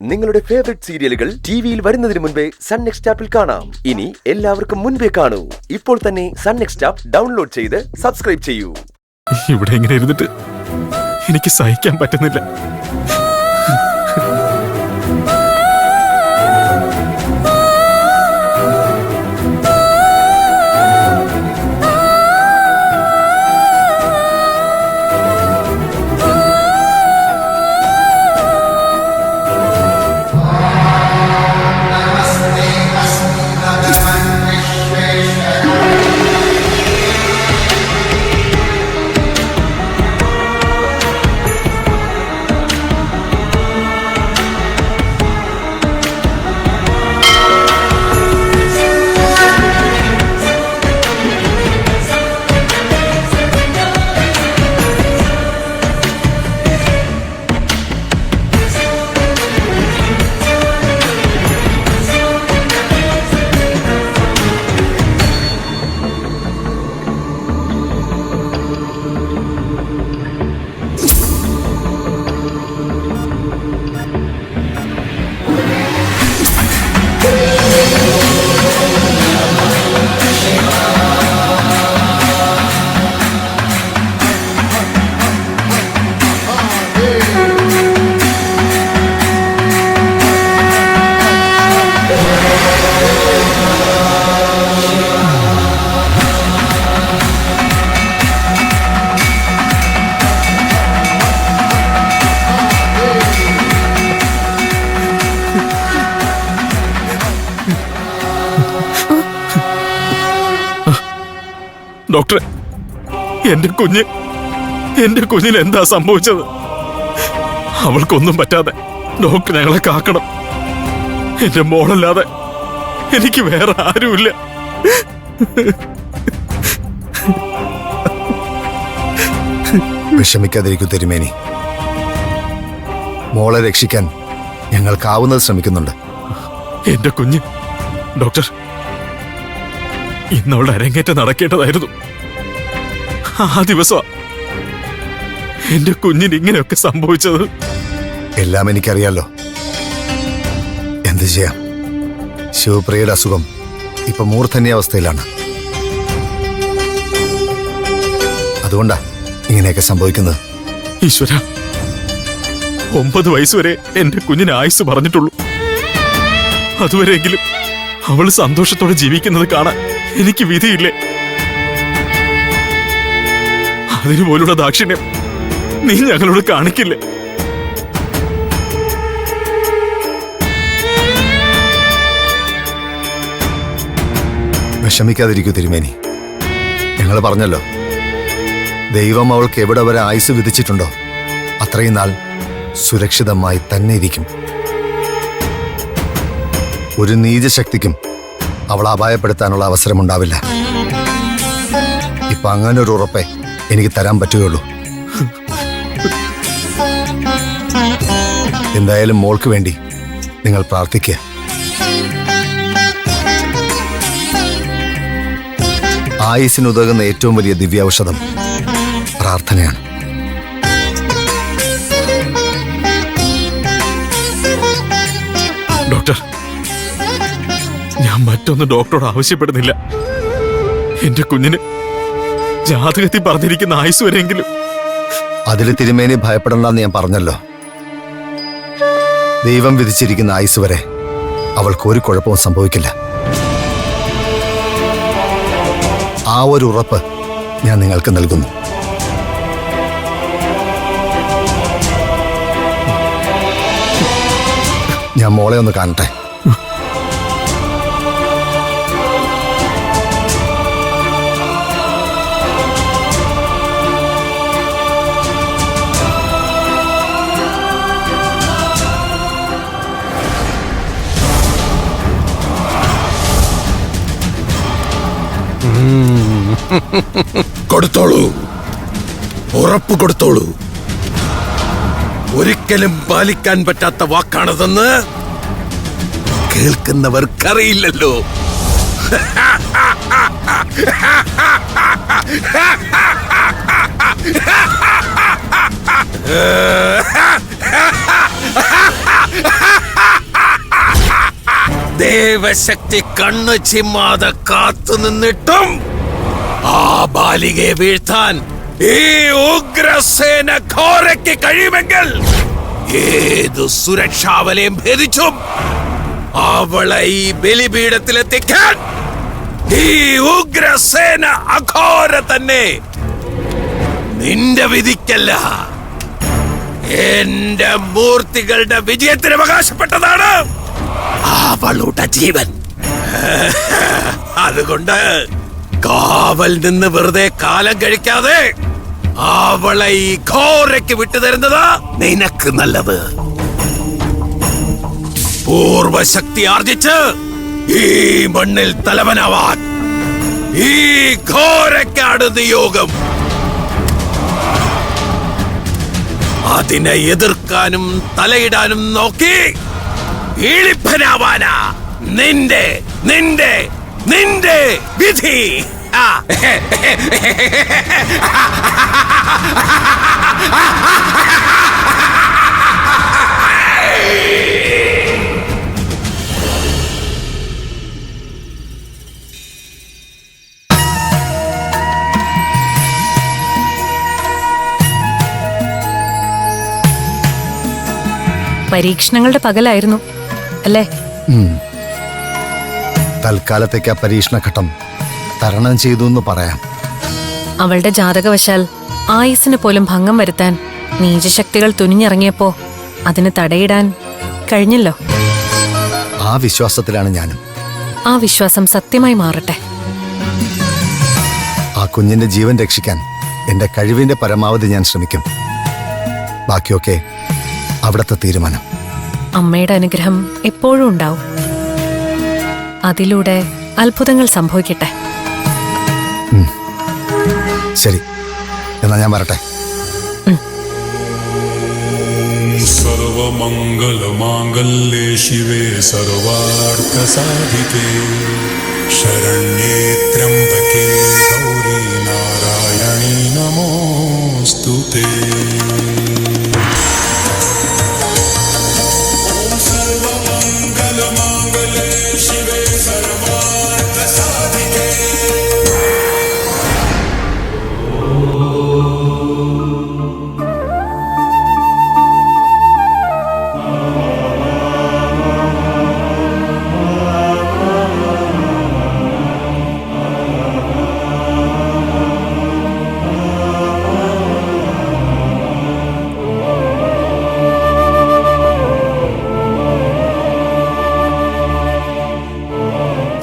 നിങ്ങളുടെ ഫേവറേറ്റ് സീരിയലുകൾ ടിവിയിൽ വരുന്നതിന് മുൻപേ സൺ നെക്സ്റ്റ് ആപ്പിൽ കാണാം. ഇനി എല്ലാവർക്കും മുൻപേ കാണൂ. ഇപ്പോൾ തന്നെ സൺ നെക്സ്റ്റ് ആപ്പ് ഡൗൺലോഡ് ചെയ്ത് സബ്സ്ക്രൈബ് ചെയ്യൂ. ഇവിടെ ഇങ്ങനെ ഇരുന്നിട്ട് എനിക്ക് സഹിക്കാൻ പറ്റുന്നില്ല. ഡോക്ടറെ, എന്റെ കുഞ്ഞിന് എന്താ സംഭവിച്ചത്? അവൾക്കൊന്നും പറ്റാതെ ഡോക്ടർ ഞങ്ങളെ കാക്കണം. എന്റെ മോളല്ലാതെ എനിക്ക് വേറെ ആരുമില്ല. വിഷമിക്കാതിരിക്കൂ തിരുമേനി. മോളെ രക്ഷിക്കാൻ ഞങ്ങൾക്കാവുന്നത് ശ്രമിക്കുന്നുണ്ട്. എന്റെ കുഞ്ഞ് ഡോക്ടർ, ഇന്നവളുടെ അരങ്ങേറ്റം നടക്കേണ്ടതായിരുന്നു. ആ ദിവസം എന്റെ കുഞ്ഞിന് ഇങ്ങനെയൊക്കെ സംഭവിച്ചത്. എല്ലാം എനിക്കറിയാലോ. എന്ത് ചെയ്യാം, ശിവപ്രിയയുടെ അസുഖം ഇപ്പൊ മൂർധന്യാവസ്ഥയിലാണ്. അതുകൊണ്ടാ ഇങ്ങനെയൊക്കെ സംഭവിക്കുന്നത്. ഈശ്വര, 9 വയസ്സുവരെ എന്റെ കുഞ്ഞിന് ആയുസ് പറഞ്ഞിട്ടുള്ളൂ. അതുവരെയെങ്കിലും അവള് സന്തോഷത്തോടെ ജീവിക്കുന്നത് കാണാൻ എനിക്ക് വിധിയില്ലേ? അതിനു പോലുള്ള ദാക്ഷിണ്യം നീ ഞങ്ങളോട് കാണിക്കില്ലേ? വിഷമിക്കാതിരിക്കൂ തിരുമേനി. ഞങ്ങൾ പറഞ്ഞല്ലോ, ദൈവം അവൾക്ക് എവിടെ വരെ ആയുസ് വിധിച്ചിട്ടുണ്ടോ അത്രയും നാൾ സുരക്ഷിതമായി തന്നെ ഇരിക്കും. ഒരു നീചശക്തിക്കും അവളെ അപായപ്പെടുത്താനുള്ള അവസരമുണ്ടാവില്ല. ഇപ്പൊ അങ്ങനെ ഒരു ഉറപ്പേ എനിക്ക് തരാൻ പറ്റുകയുള്ളൂ. എന്തായാലും മോൾക്ക് വേണ്ടി നിങ്ങൾ പ്രാർത്ഥിക്കുക. ആയുസിനുതകുന്ന ഏറ്റവും വലിയ ദിവ്യൌഷധം പ്രാർത്ഥനയാണ്. ഡോക്ടർ, ഞാൻ മറ്റൊന്നും ഡോക്ടറോട് ആവശ്യപ്പെടുന്നില്ല. എന്റെ കുഞ്ഞിന് ജാതകത്തിൽ പറഞ്ഞിരിക്കുന്ന ആയുസ് വരെയെങ്കിലും. അതിൽ തിരുമേനി ഭയപ്പെടണ്ടെന്ന് ഞാൻ പറഞ്ഞല്ലോ. ദൈവം വിധിച്ചിരിക്കുന്ന ആയുസ് വരെ അവൾക്ക് ഒരു കുഴപ്പവും സംഭവിക്കില്ല. ആ ഒരു ഉറപ്പ് ഞാൻ നിങ്ങൾക്ക് നൽകുന്നു. ഞാൻ മോളെ ഒന്ന് കാണട്ടെ. കൊടുത്തോളൂ, ഉറപ്പ് കൊടുത്തോളൂ. ഒരിക്കലും പാലിക്കാൻ പറ്റാത്ത വാക്കാണതെന്ന് കേൾക്കുന്നവർക്കറിയില്ലല്ലോ. ദേവശക്തി കണ്ണു ചിമ്മാതെ കാത്തു നിന്നിട്ടും ആ ബാലികയെ വീഴ്ത്താൻ ഈ ഉഗ്രസേന ഘോരയ്ക്ക് കഴിയുമെങ്കിൽ ഏതു സുരക്ഷാവലയം ഭേദിച്ചും അവളെ ഈ ബലിപീഠത്തിലെത്തിക്കാൻ ഈ ഉഗ്രസേന അഘോര തന്നെ നിന്റെ വിധിക്കല്ല, എന്റെ മൂർത്തികളുടെ വിജയത്തിന് അവകാശപ്പെട്ടതാണ് അവളുടെ ജീവൻ. അതുകൊണ്ട് കാവൽ നിന്ന് വെറുതെ കാലം കഴിക്കാതെ അവളെ ഈ ഘോരയ്ക്ക് വിട്ടുതരുന്നത് നിനക്ക് നല്ലത്. പൂർവശക്തി ആർജിച്ച് ഈ മണ്ണിൽ തലവനാവാൻ ഈ ഘോരയ്ക്കാണ് നിയോഗം. അതിനെ എതിർക്കാനും തലയിടാനും നോക്കി ഈളിപ്പനാവാനാ നിന്റെ നിന്റെ നിന്റെ വിധി. പരീക്ഷണങ്ങളുടെ പകലായിരുന്നു അല്ലേ? തൽക്കാലത്തേക്ക് ആ പരീക്ഷണഘട്ടം തരണം ചെയ്തു എന്ന് പറയാം. അവളുടെ ജാതകവശാൽ ആയുസ്സിന് പോലും ഭംഗം വരുത്താൻ നീചശക്തികൾ തുനിഞ്ഞിറങ്ങിയപ്പോ അതിന് തടയിടാൻ കഴിഞ്ഞല്ലോ. ആ വിശ്വാസത്തിലാണ് ഞാനും. ആ വിശ്വാസം സത്യമായി മാറട്ടെ. ആ കുഞ്ഞിന്റെ ജീവൻ രക്ഷിക്കാൻ എന്റെ കഴിവിന്റെ പരമാവധി ഞാൻ ശ്രമിക്കും. ബാക്കിയൊക്കെ അവിടുത്തെ തീരുമാനം. അമ്മയുടെ അനുഗ്രഹം എപ്പോഴും ഉണ്ടാവും. അതിലൂടെ അത്ഭുതങ്ങൾ സംഭവിക്കട്ടെ. ശരി, എന്നാ ഞാൻ വരട്ടെ. സർവമംഗളമാംഗല്യേ ശിവേ സർവാർത്ഥസാധികേ ശരണ്യേ ത്രയംബകേ ഗൗരീ നാരായണീ നമോസ്തുതേ.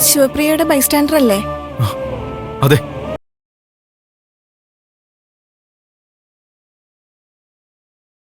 ശിവപ്രിയയുടെ ബൈസ്റ്റാൻഡർ അല്ലേ? അതെ,